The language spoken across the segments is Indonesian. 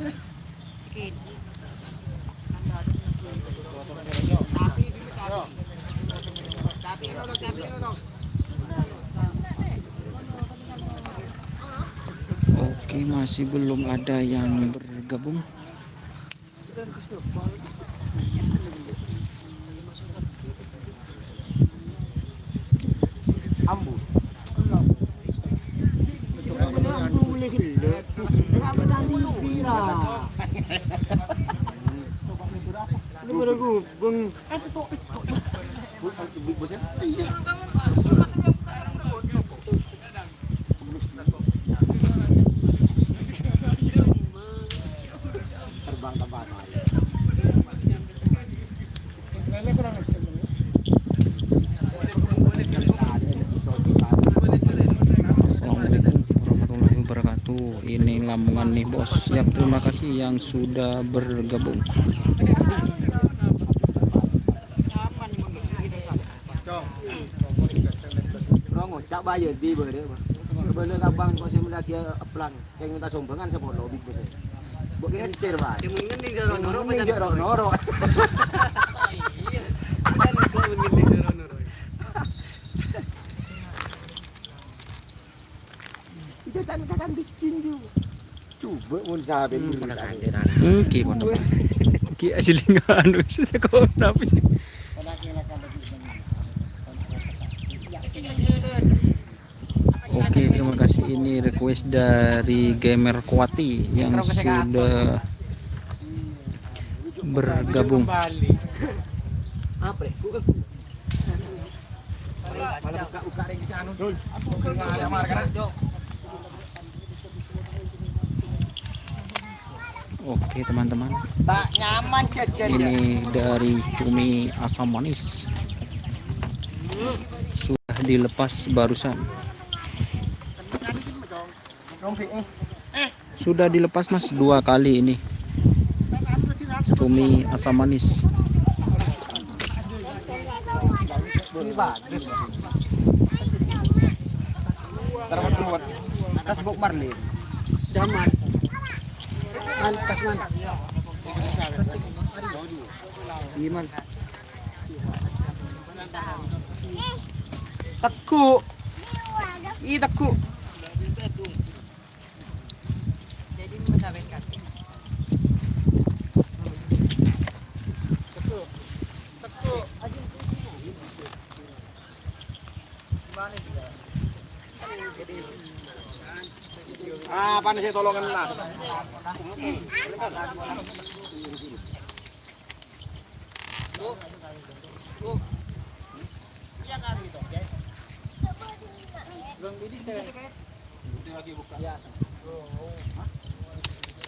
Oke, masih belum ada yang bergabung. Ambu. Terbang tempat. Assalamualaikum warahmatullahi wabarakatuh. Ini Lamongan nih bos. Siap, terima kasih yang sudah bergabung. Cak bayar di bere. Bener abang kok sing lagi aplan. Kayak minta sombangan sapa lo big bos. Mbok kira share bae. Mungkin ning jero noro pancen jero noro. Iya. Kan kok mungkin ning jero noro. Itu kan miskin juga. Coba mun sabe Ki pono. Ki aslingan wis kok napa sih? Oke, terima kasih. Ini request dari Gamer Kuati yang sudah bergabung. Apa? Malah buka ring di anu dul. Oke teman-teman, Tak nyaman jajan. ini dari cumi asam manis sudah dilepas barusan. Sudah dilepas mas 2 kali ini cumi asam manis. Atas Bok Marlin. Daman. Kasman. Iman. Teku. Teku. Jadi mau cabai kaki. Teku. Gimana juga? Panas saya tolongan lah.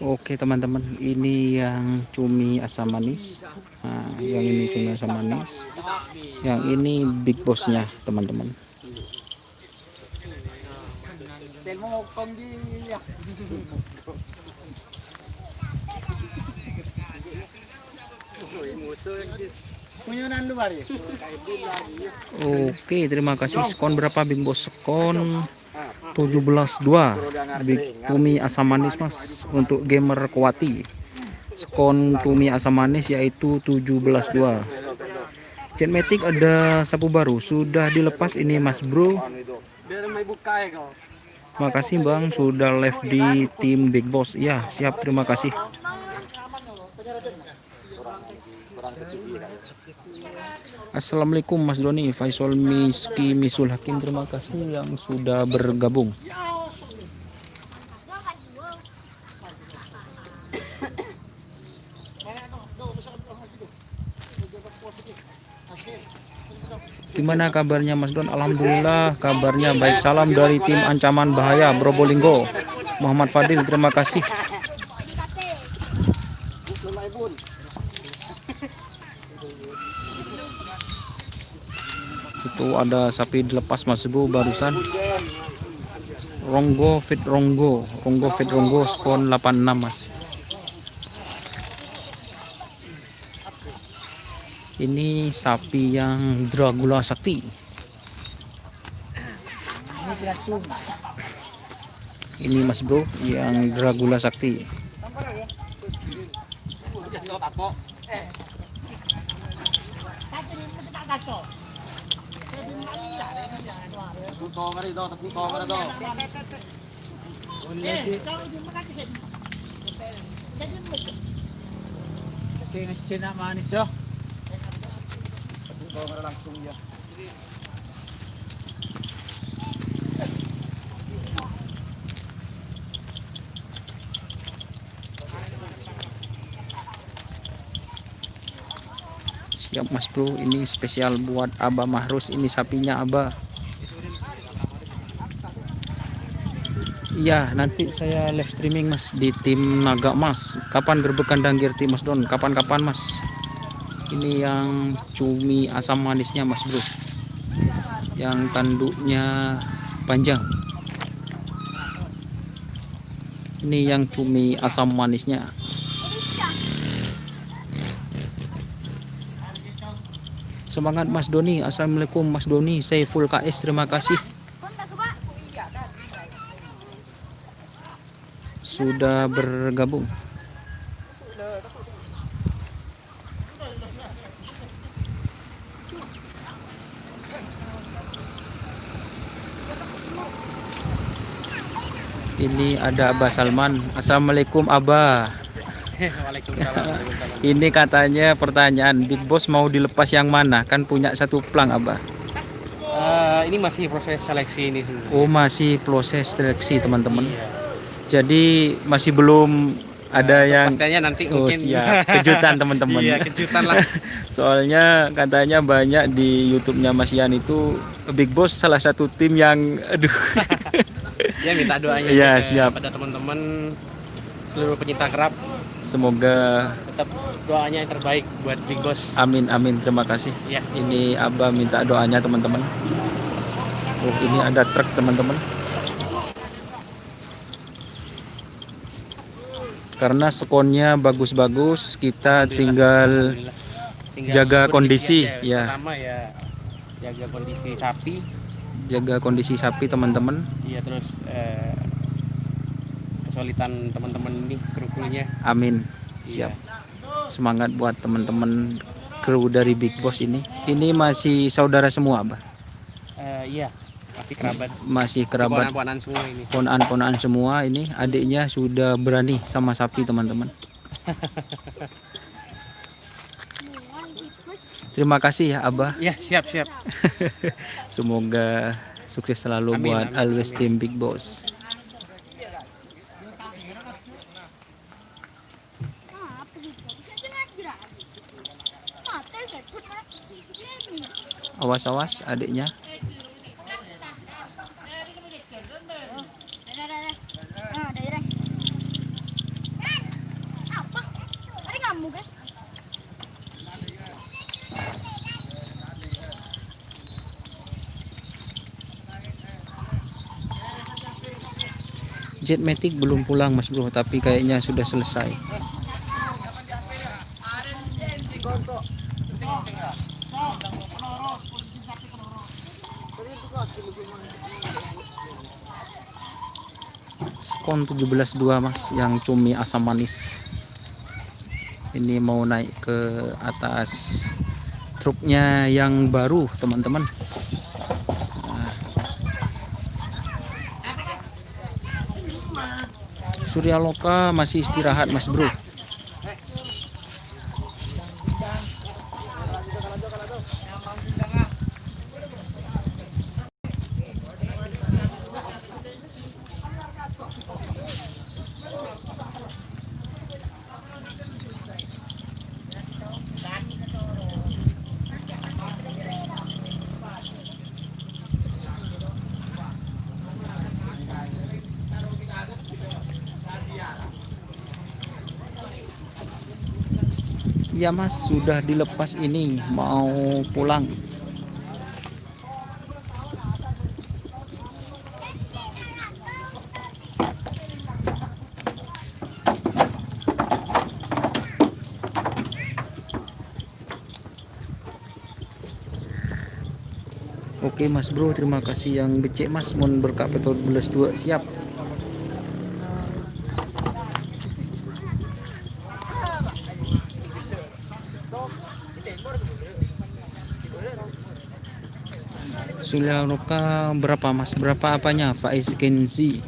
Oke teman-teman, ini yang cumi asam manis. Nah, yang ini cumi asam manis. Yang ini big bossnya teman-teman. Oke, terima kasih. Skon berapa big boss? Skon 17-2 big cumi asam manis mas untuk Gamer Kuati. Skon cumi asam manis yaitu 17-2. Genmatic ada sapu baru sudah dilepas ini mas bro. Makasih bang sudah live di tim Big Boss. Ya siap, terima kasih. Assalamualaikum Mas Doni, Faisal Miski Misul Hakim, terima kasih yang sudah bergabung. Gimana kabarnya Mas Don? Alhamdulillah kabarnya baik. Salam dari tim Ancaman Bahaya Probolinggo, Muhammad Fadil, terima kasih. Itu ada sapi dilepas Mas Bu barusan. Ronggo fit Ronggo skon 86 Mas. Ini sapi yang Dragula Sakti. Ini Mas Bro yang Dragula Sakti. rokok. Tuto ngari to, tuto ngari to. Oke, ngecen nak manis yo. Tuto ngari langsung ya. Siap Mas Bro, ini spesial buat Abah Mahrus, ini sapinya Abah. Iya, nanti saya live streaming Mas di tim Naga Mas. Kapan gerbek kandang Girti Mas Don? Kapan-kapan Mas. Ini yang cumi asam manisnya Mas Bro. Yang tanduknya panjang. Ini yang cumi asam manisnya. Semangat Mas Doni. Assalamualaikum Mas Doni. Saya full KS, terima kasih. Sudah bergabung. Ini ada Abah Salman. Assalamualaikum Abah. Waalaikumsalam. Ini katanya pertanyaan, Big Boss mau dilepas yang mana? Kan punya satu plang Abah. Ini masih proses seleksi ini. Oh, masih proses seleksi teman-teman. Jadi masih belum ada yang Pastinya nanti oh, mungkin siap. Kejutan teman-teman. Iya, kejutan lah. Soalnya katanya banyak di YouTube-nya Mas Yan itu Big Boss salah satu tim yang aduh. Ya minta doanya Iya, juga siap. pada teman-teman seluruh pencinta kerap, Semoga tetap doanya yang terbaik buat Big Boss. amin amin, terima kasih. Ya. Ini Abah minta doanya teman-teman. Oh, ini ada truk teman-teman. Karena skonnya bagus-bagus, kita tinggal Tinggal jaga ikut kondisi, ikhtiar ya. Pertama ya jaga kondisi sapi, jaga kondisi sapi teman-teman. iya terus kesulitan teman-teman ini kru-krunya. Amin. Siap. Semangat buat teman-teman kru dari Big Boss ini. Ini masih saudara semua, Abah. Iya, masih kerabat. Masih kerabat. Ponan-ponan semua ini. Ponaan-ponaan semua ini. Adiknya sudah berani sama sapi, teman-teman. Terima kasih ya, Abah. Ya, siap-siap. Semoga sukses selalu Amin, buat amin, Always amin. Team Big Boss. Awas-awas adiknya. Jetmatic belum pulang Mas Bro, tapi kayaknya sudah selesai. Skon 17-2 Mas, yang cumi asam manis. Ini mau naik ke atas truknya yang baru teman-teman. Surya Loka masih istirahat Mas Bro. Ya Mas, sudah dilepas ini, mau pulang. Oke Mas Bro, terima kasih yang becek Mas, mohon berkah betul 12-2 siap. Surya Loka berapa mas? Berapa apanya? Faiz Kenzi.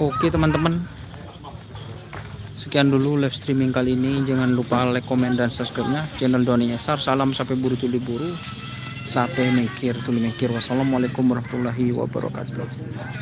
Oke teman-teman, sekian dulu live streaming kali ini. Jangan lupa like, komen, dan subscribe-nya channel Doni Nyasar. Salam sampai buru tuli buru, sampai mikir tuli mikir. Wassalamualaikum warahmatullahi wabarakatuh.